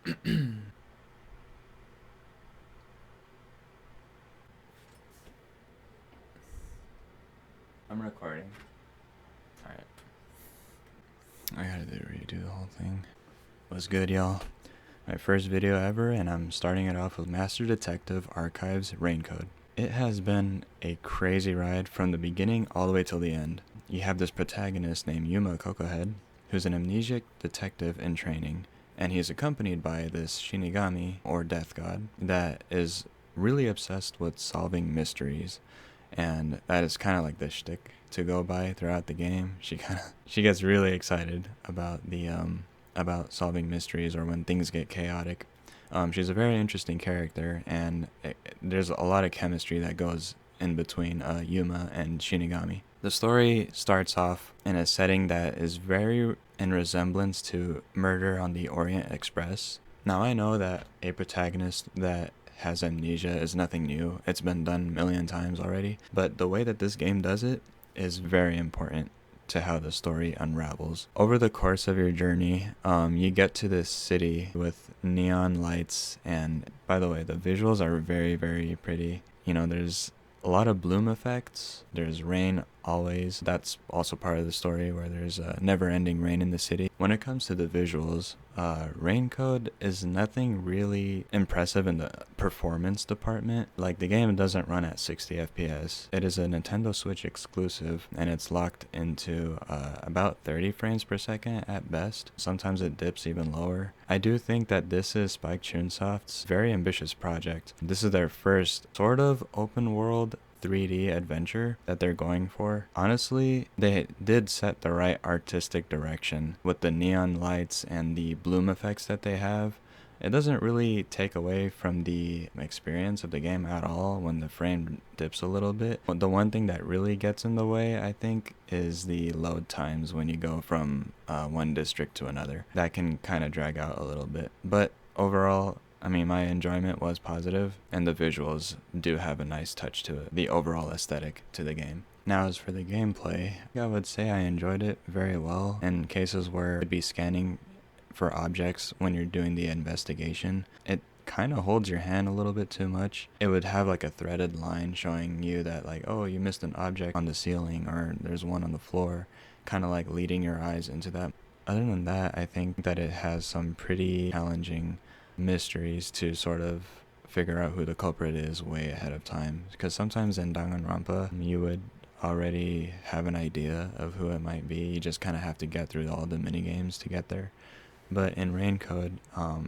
I'm recording. Alright. I gotta redo the whole thing. What's good, y'all? My first video ever, and I'm starting it off with Master Detective Archives Raincode. It has been a crazy ride from the beginning all the way till the end. You have this protagonist named Yuma Kokohead, who's an amnesiac detective in training, and he's accompanied by this Shinigami, or death god, that is really obsessed with solving mysteries. And that is kind of like the shtick to go by throughout the game. She gets really excited about about solving mysteries or when things get chaotic. She's a very interesting character, and there's a lot of chemistry that goes in between Yuma and Shinigami. The story starts off in a setting that is very in resemblance to Murder on the Orient Express. Now, I know that a protagonist that has amnesia is nothing new. It's been done a million times already. But the way that this game does it is very important to how the story unravels. Over the course of your journey, you get to this city with neon lights, and by the way, the visuals are very, very pretty. You know, there's a lot of bloom effects. There's rain always. That's also part of the story, where there's a never-ending rain in the city. When it comes to the visuals, Raincode is nothing really impressive in the performance department. Like, the game doesn't run at 60 FPS. It is a Nintendo Switch exclusive, and it's locked into about 30 frames per second at best. Sometimes it dips even lower. I do think that this is Spike Chunsoft's very ambitious project. This is their first sort of open world 3D adventure that they're going for. Honestly, they did set the right artistic direction with the neon lights and the bloom effects that they have. It doesn't really take away from the experience of the game at all when the frame dips a little bit. The one thing that really gets in the way, I think, is the load times when you go from one district to another. That can kind of drag out a little bit. But overall, I mean, my enjoyment was positive, and the visuals do have a nice touch to it, the overall aesthetic to the game. Now, as for the gameplay, I would say I enjoyed it very well. In cases where you'd be scanning for objects when you're doing the investigation, it kind of holds your hand a little bit too much. It would have like a threaded line showing you that, like, oh, you missed an object on the ceiling, or there's one on the floor, kind of like leading your eyes into that. Other than that, I think that it has some pretty challenging mysteries to sort of figure out who the culprit is way ahead of time, because sometimes in Danganronpa you would already have an idea of who it might be. You just kind of have to get through all the mini games to get there. But in Raincode,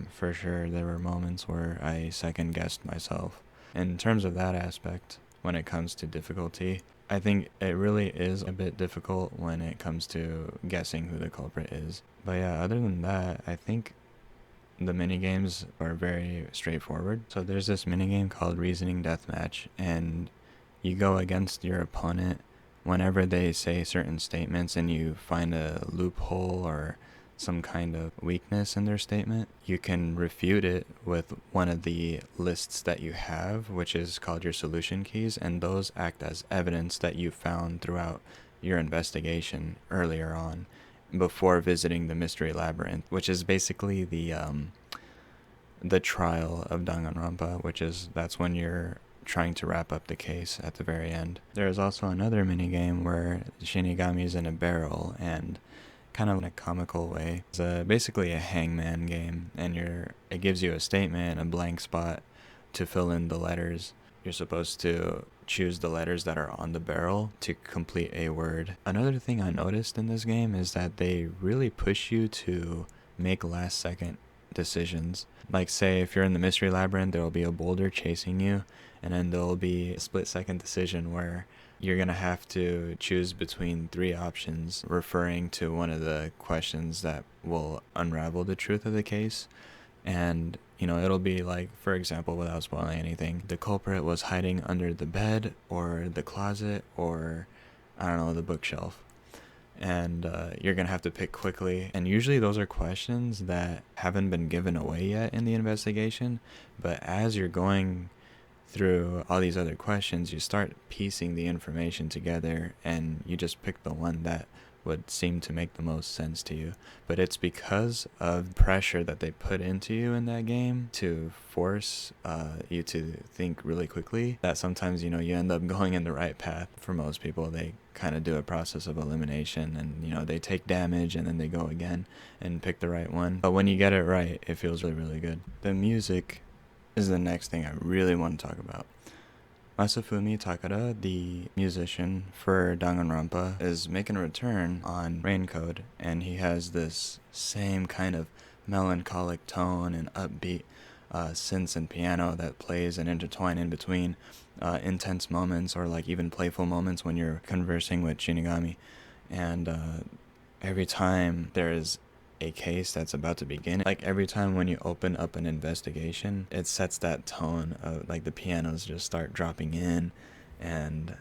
for sure there were moments where I second guessed myself. In terms of that aspect, when it comes to difficulty, I think it really is a bit difficult when it comes to guessing who the culprit is. But yeah, other than that, I think the minigames are very straightforward. So there's this minigame called Reasoning Deathmatch, and you go against your opponent whenever they say certain statements and you find a loophole or some kind of weakness in their statement. You can refute it with one of the lists that you have, which is called your solution keys, and those act as evidence that you found throughout your investigation earlier on, before visiting the mystery labyrinth, which is basically the trial of Danganronpa, that's when you're trying to wrap up the case at the very end. There is also another minigame where Shinigami is in a barrel, and kind of in a comical way. It's basically a hangman game, and it gives you a statement, a blank spot to fill in the letters. You're supposed to choose the letters that are on the barrel to complete a word. Another thing I noticed in this game is that they really push you to make last second decisions. Like, say if you're in the mystery labyrinth, there will be a boulder chasing you, and then there'll be a split second decision where you're gonna have to choose between 3 options referring to one of the questions that will unravel the truth of the case. And it'll be like, for example, without spoiling anything, the culprit was hiding under the bed or the closet or, I don't know, the bookshelf. And you're going to have to pick quickly. And usually those are questions that haven't been given away yet in the investigation. But as you're going through all these other questions, you start piecing the information together, and you just pick the one that would seem to make the most sense to you. But it's because of pressure that they put into you in that game to force you to think really quickly that sometimes, you end up going in the right path. For most people, they kind of do a process of elimination, and they take damage and then they go again and pick the right one. But when you get it right, it feels really, really good. The music is the next thing I really want to talk about. Masafumi Takada, the musician for Danganronpa, is making a return on Rain Code, and he has this same kind of melancholic tone and upbeat synths and piano that plays and intertwine in between intense moments or like even playful moments when you're conversing with Shinigami. And every time there is a case that's about to begin, like every time when you open up an investigation, it sets that tone of like the pianos just start dropping in, and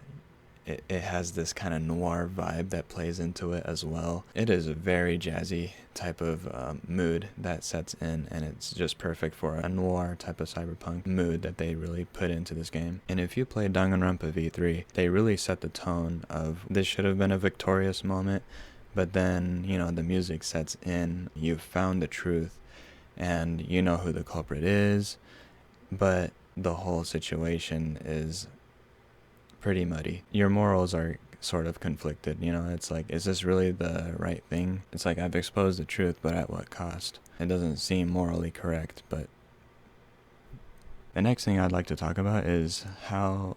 it has this kind of noir vibe that plays into it as well. It is a very jazzy type of mood that sets in, and it's just perfect for a noir type of cyberpunk mood that they really put into this game. And if you play Danganronpa V3, they really set the tone of this should have been a victorious moment, but then, the music sets in, you've found the truth, and you know who the culprit is, but the whole situation is pretty muddy. Your morals are sort of conflicted, it's like, is this really the right thing? It's like, I've exposed the truth, but at what cost? It doesn't seem morally correct. But the next thing I'd like to talk about is how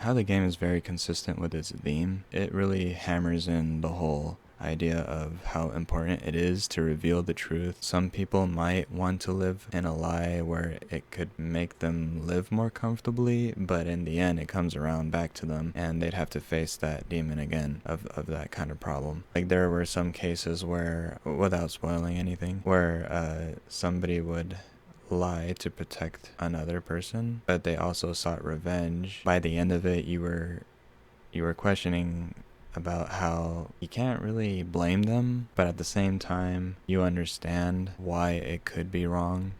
the game is very consistent with its theme. It really hammers in the whole idea of how important it is to reveal the truth. Some people might want to live in a lie where it could make them live more comfortably, but in the end it comes around back to them, and they'd have to face that demon again of that kind of problem. Like, there were some cases where, without spoiling anything, where somebody would lie to protect another person, but they also sought revenge. By the end of it, you were questioning about how you can't really blame them, but at the same time, you understand why it could be wrong,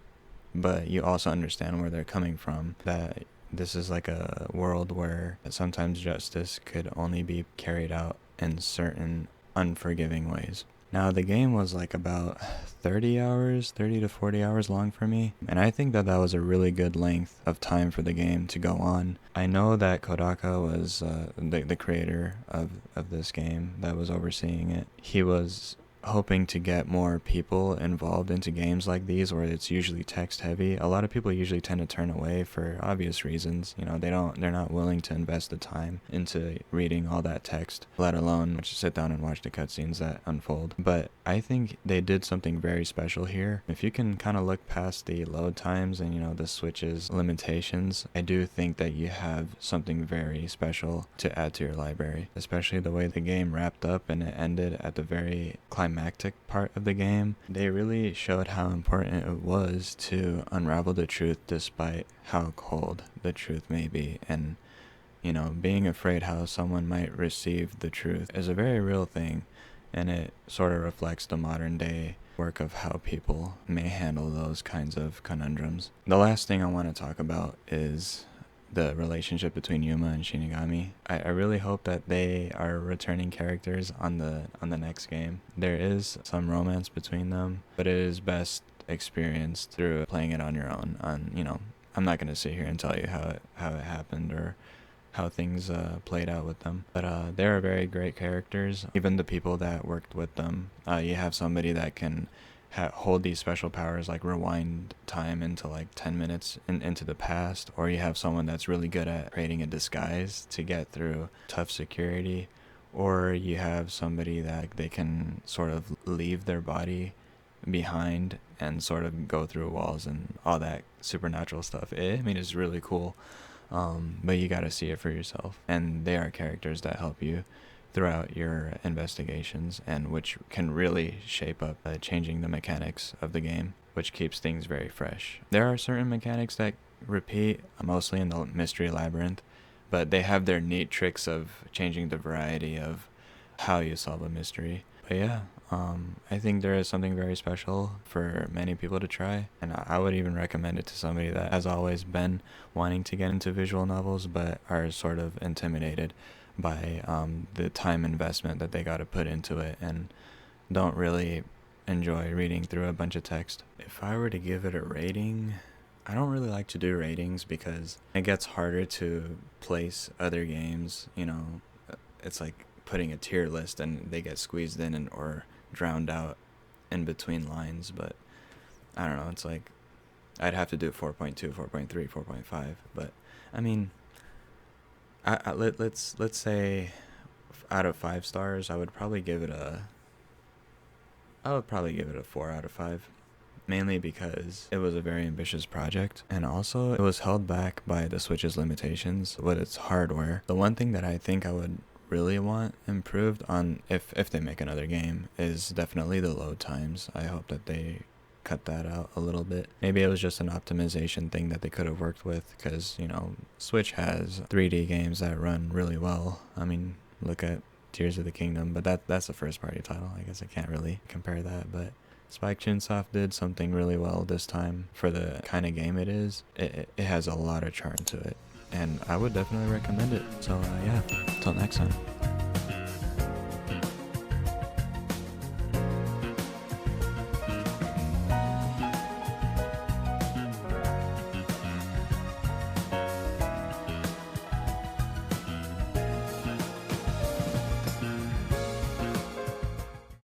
but you also understand where they're coming from, that this is like a world where sometimes justice could only be carried out in certain unforgiving ways. Now, the game was like about 30 to 40 hours long for me, and I think that was a really good length of time for the game to go on. I know that Kodaka was the creator of this game that was overseeing it. He was hoping to get more people involved into games like these where it's usually text heavy. A lot of people usually tend to turn away for obvious reasons. They're not willing to invest the time into reading all that text, let alone sit down and watch the cutscenes that unfold. But I think they did something very special here. If you can kind of look past the load times and the Switch's limitations, I do think that you have something very special to add to your library, especially the way the game wrapped up and it ended at the very climactic part of the game. They really showed how important it was to unravel the truth despite how cold the truth may be. And being afraid how someone might receive the truth is a very real thing, and it sort of reflects the modern day work of how people may handle those kinds of conundrums. The last thing I want to talk about is the relationship between Yuma and Shinigami. I really hope that they are returning characters on the next game. There is some romance between them, but it is best experienced through playing it on your own. I'm not going to sit here and tell you how it happened or how things played out with them. But they are very great characters. Even the people that worked with them, you have somebody that can hold these special powers like rewind time into like 10 minutes into the past, or you have someone that's really good at creating a disguise to get through tough security, or you have somebody that they can sort of leave their body behind and sort of go through walls and all that supernatural stuff. It's really cool, but you gotta see it for yourself, and they are characters that help you throughout your investigations, and which can really shape up changing the mechanics of the game, which keeps things very fresh. There are certain mechanics that repeat, mostly in the mystery labyrinth, but they have their neat tricks of changing the variety of how you solve a mystery. But yeah, I think there is something very special for many people to try, and I would even recommend it to somebody that has always been wanting to get into visual novels but are sort of intimidated by the time investment that they got to put into it, and don't really enjoy reading through a bunch of text. If I were to give it a rating, I don't really like to do ratings because it gets harder to place other games. You know, it's like putting a tier list and they get squeezed in and or drowned out in between lines. But I don't know, it's like I'd have to do 4.2, 4.3, 4.5. But I mean, let's say out of 5 stars, I would probably give it a 4 out of 5. Mainly because it was a very ambitious project, and also it was held back by the Switch's limitations with its hardware. The one thing that I think I would really want improved on if they make another game is definitely the load times. I hope that they cut that out a little bit. Maybe it was just an optimization thing that they could have worked with, because, you know, Switch has 3D games that run really well. I mean, look at Tears of the Kingdom, but that's a first party title. I guess I can't really compare that, but Spike Chunsoft did something really well this time for the kind of game it is. It has a lot of charm to it, and I would definitely recommend it. So yeah, until next time.